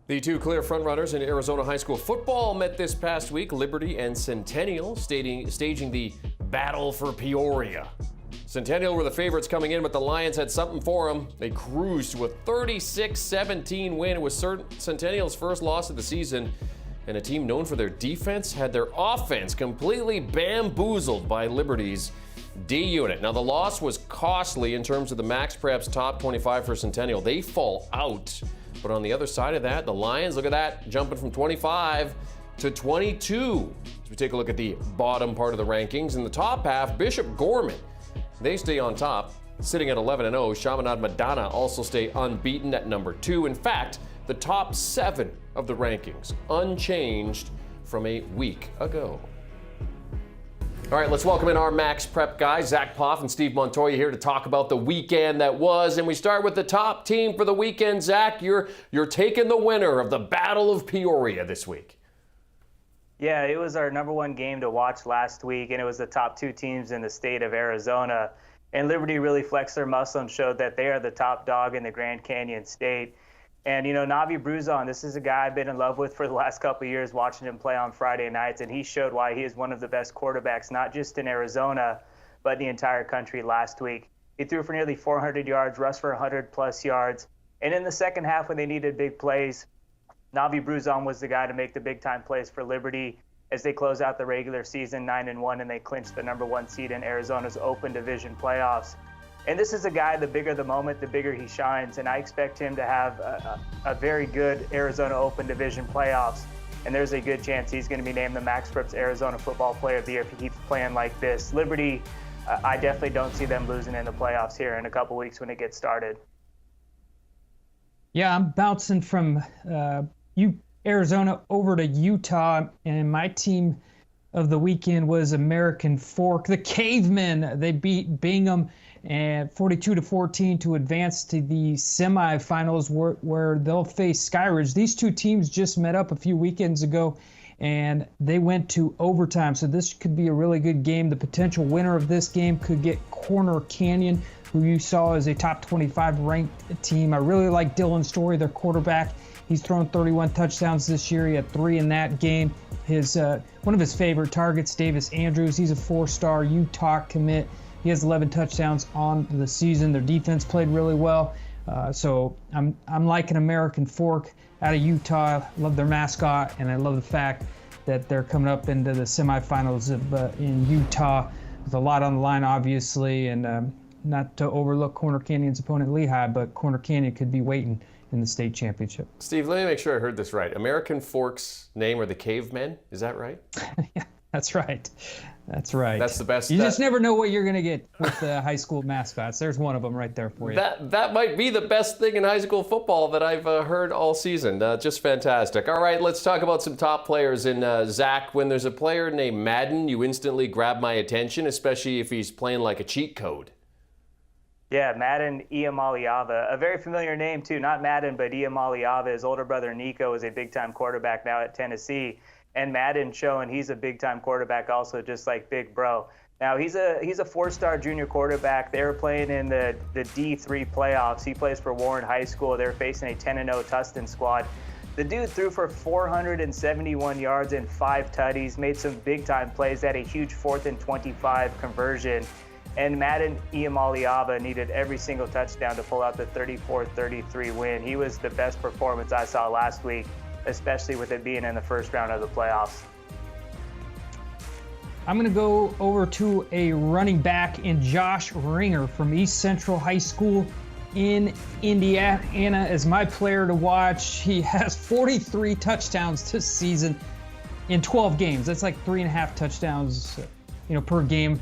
The two clear frontrunners in Arizona high school football met this past week, Liberty and Centennial, staging the battle for Peoria. Centennial were the favorites coming in, but the Lions had something for them. They cruised to a 36-17 win. It was Centennial's first loss of the season, and a team known for their defense had their offense completely bamboozled by Liberty's D unit. Now, the loss was costly in terms of the MaxPreps top 25 for Centennial. They fall out. But on the other side of that, the Lions, look at that, jumping from 25 to 22. As we take a look at the bottom part of the rankings, in the top half, Bishop Gorman, they stay on top, sitting at 11-0. Chaminade Madonna also stay unbeaten at number 2. In fact, the top 7 of the rankings, unchanged from a week ago. All right, let's welcome in our Max Prep guys, Zack, Poff, and Steve Montoya here to talk about the weekend that was. And we start with the top team for the weekend. Zack, you're taking the winner of the Battle of Peoria this week. Yeah, it was our number 1 game to watch last week, and it was the top 2 teams in the state of Arizona. And Liberty really flexed their muscle and showed that they are the top dog in the Grand Canyon State. And, you know, Navi Bruzon, this is a guy I've been in love with for the last couple of years, watching him play on Friday nights, and he showed why he is one of the best quarterbacks, not just in Arizona, but in the entire country last week. He threw for nearly 400 yards, rushed for 100-plus yards. And in the second half, when they needed big plays, Navi Bruzon was the guy to make the big-time plays for Liberty as they close out the regular season 9-1, and they clinched the number 1 seed in Arizona's Open Division playoffs. And this is a guy, the bigger the moment, the bigger he shines. And I expect him to have a very good Arizona Open Division playoffs. And there's a good chance he's going to be named the MaxPreps Arizona Football Player of the Year if he keeps playing like this. Liberty, I definitely don't see them losing in the playoffs here in a couple weeks when it gets started. Yeah, I'm bouncing from Arizona over to Utah, and my team of the weekend was American Fork. The Cavemen, they beat Bingham and 42-14 to advance to the semifinals where they'll face Skyridge. These two teams just met up a few weekends ago, and they went to overtime. So this could be a really good game. The potential winner of this game could get Corner Canyon, who you saw as a top 25 ranked team. I really like Dylan Story, their quarterback. He's thrown 31 touchdowns this year. He had 3 in that game. One of his favorite targets, Davis Andrews. He's a 4-star Utah commit. He has 11 touchdowns on the season. Their defense played really well. So I'm liking American Fork out of Utah. I love their mascot, and I love the fact that they're coming up into the semifinals in Utah with a lot on the line, obviously, and not to overlook Corner Canyon's opponent, Lehigh, but Corner Canyon could be waiting in the state championship. Steve, let me make sure I heard this right. American Fork's name are the Cavemen, is that right? Yeah, that's right. That's right. That's the best. You just never know what you're going to get with the high school mascots. There's one of them right there for you. That might be the best thing in high school football that I've heard all season. Just fantastic. All right, let's talk about some top players. In Zack, when there's a player named Madden, you instantly grab my attention, especially if he's playing like a cheat code. Yeah, Madden Iamaleava, a very familiar name too. Not Madden, but Iamaleava. His older brother Nico is a big-time quarterback now at Tennessee, and Madden showing he's a big-time quarterback also, just like Big Bro. Now he's a 4-star junior quarterback. They were playing in the D3 playoffs. He plays for Warren High School. They're facing a 10-0 Tustin squad. The dude threw for 471 yards and 5 tutties, made some big-time plays. They had a huge 4th and 25 conversion. And Madden Iamaleava needed every single touchdown to pull out the 34-33 win. He was the best performance I saw last week, especially with it being in the first round of the playoffs. I'm going to go over to a running back in Josh Ringer from East Central High School in Indiana as my player to watch. He has 43 touchdowns this season in 12 games. That's like 3.5 touchdowns per game.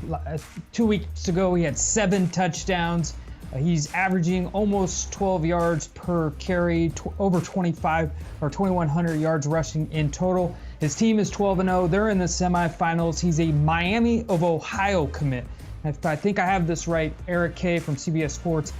2 weeks ago, he had 7 touchdowns. He's averaging almost 12 yards per carry, over 25 or 2,100 yards rushing in total. His team is 12-0. They're in the semifinals. He's a Miami of Ohio commit. If I think I have this right, Eric K from CBS Sports,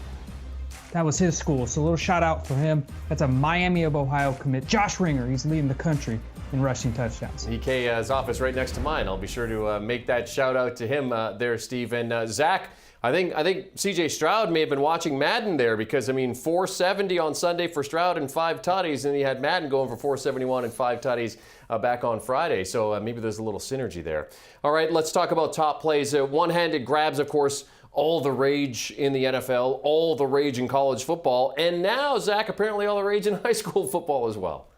that was his school. So a little shout out for him. That's a Miami of Ohio commit. Josh Ringer, he's leading the country in rushing touchdowns. EK's office right next to mine. I'll be sure to make that shout out to him there, Steve. And Zack, I think C.J. Stroud may have been watching Madden there because, 470 on Sunday for Stroud and 5 tutties, and he had Madden going for 471 and 5 tutties back on Friday. So maybe there's a little synergy there. All right, let's talk about top plays. One-handed grabs, of course, all the rage in the NFL, all the rage in college football, and now, Zach, apparently all the rage in high school football as well.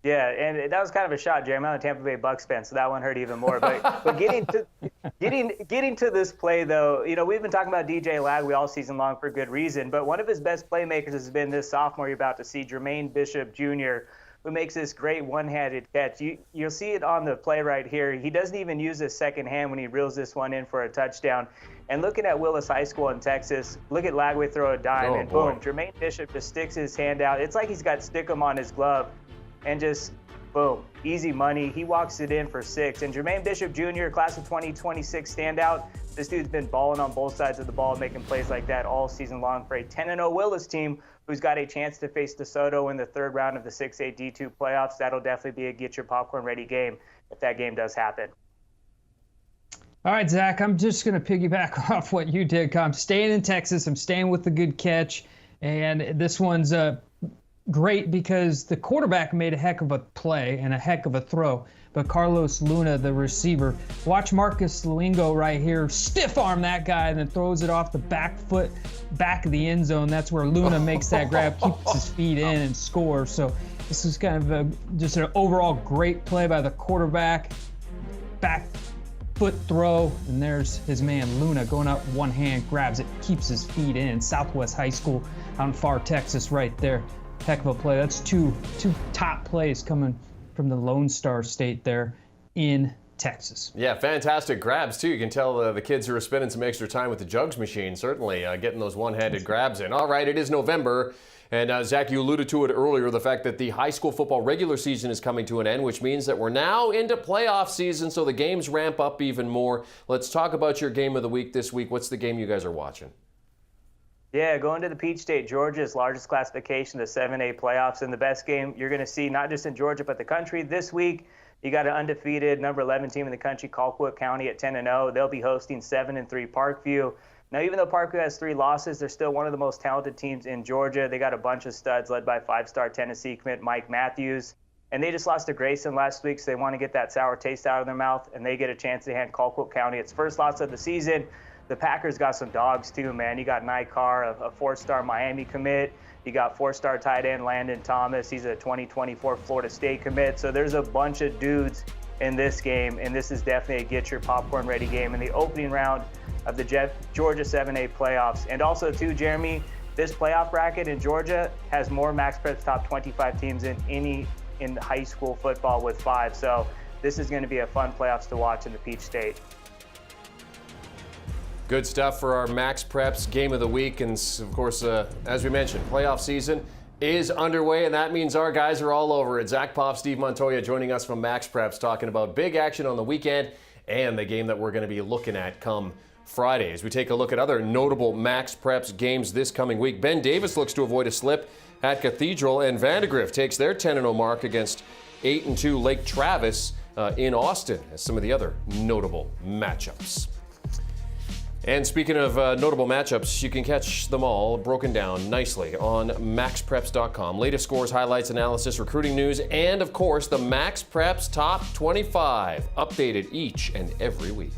Yeah, and that was kind of a shot, Jeremy. I'm a Tampa Bay Bucs fan, so that one hurt even more. But getting to this play, though, we've been talking about DJ Lagway all season long for good reason. But one of his best playmakers has been this sophomore you're about to see, Jermaine Bishop Jr., who makes this great one-handed catch. You'll see it on the play right here. He doesn't even use his second hand when he reels this one in for a touchdown. And looking at Willis High School in Texas, look at Lagway throw a dime, and boom, Jermaine Bishop just sticks his hand out. It's like he's got Stickum on his glove. And just, boom, easy money. He walks it in for 6. And Jermaine Bishop Jr., class of 2026 standout. This dude's been balling on both sides of the ball, making plays like that all season long for a 10-0 Willis team who's got a chance to face DeSoto in the 3rd round of the 6A D2 playoffs. That'll definitely be a get-your-popcorn-ready game if that game does happen. All right, Zach, I'm just going to piggyback off what you did. I'm staying in Texas. I'm staying with the good catch. And this one's great because the quarterback made a heck of a play and a heck of a throw. But Carlos Luna, the receiver, watch Marcus Lingo right here, stiff arm that guy and then throws it off the back foot, back of the end zone. That's where Luna makes that grab, keeps his feet in and scores. So this is kind of just an overall great play by the quarterback. Back foot throw, and there's his man Luna going up one hand, grabs it, keeps his feet in. Southwest High School out in Far Texas right there. Heck of a play. That's two top plays coming from the Lone Star State there in Texas. Yeah, fantastic grabs, too. You can tell the kids who are spending some extra time with the jugs machine, certainly getting those one-handed grabs in. All right, it is November. And Zach, you alluded to it earlier, the fact that the high school football regular season is coming to an end, which means that we're now into playoff season, so the games ramp up even more. Let's talk about your game of the week this week. What's the game you guys are watching? Yeah, going to the Peach State, Georgia's largest classification, the 7A playoffs, and the best game you're going to see not just in Georgia but the country this week. You got an undefeated number 11 team in the country, Colquitt County at 10-0. They'll be hosting 7-3 Parkview. Now, even though Parkview has 3 losses, they're still one of the most talented teams in Georgia. They got a bunch of studs led by 5-star Tennessee commit Mike Matthews. And they just lost to Grayson last week, so they want to get that sour taste out of their mouth, and they get a chance to hand Colquitt County its first loss of the season. The Packers got some dogs too, man. You got Nikar, a 4-star Miami commit. You got 4-star tight end Landon Thomas. He's a 2024 Florida State commit. So there's a bunch of dudes in this game, and this is definitely a get-your-popcorn-ready game in the opening round of the Georgia 7A playoffs. And also, too, Jeremy, this playoff bracket in Georgia has more MaxPreps top 25 teams than any in high school football with 5. So this is going to be a fun playoffs to watch in the Peach State. Good stuff for our MaxPreps game of the week. And of course, as we mentioned, playoff season is underway, and that means our guys are all over it. Zack, Poff, Steve Montoya joining us from MaxPreps, talking about big action on the weekend and the game that we're going to be looking at come Friday. As we take a look at other notable MaxPreps games this coming week, Ben Davis looks to avoid a slip at Cathedral, and Vandegrift takes their 10-0 mark against 8-2 Lake Travis in Austin as some of the other notable matchups. And speaking of notable matchups, you can catch them all broken down nicely on MaxPreps.com. Latest scores, highlights, analysis, recruiting news, and of course the MaxPreps Top 25, updated each and every week.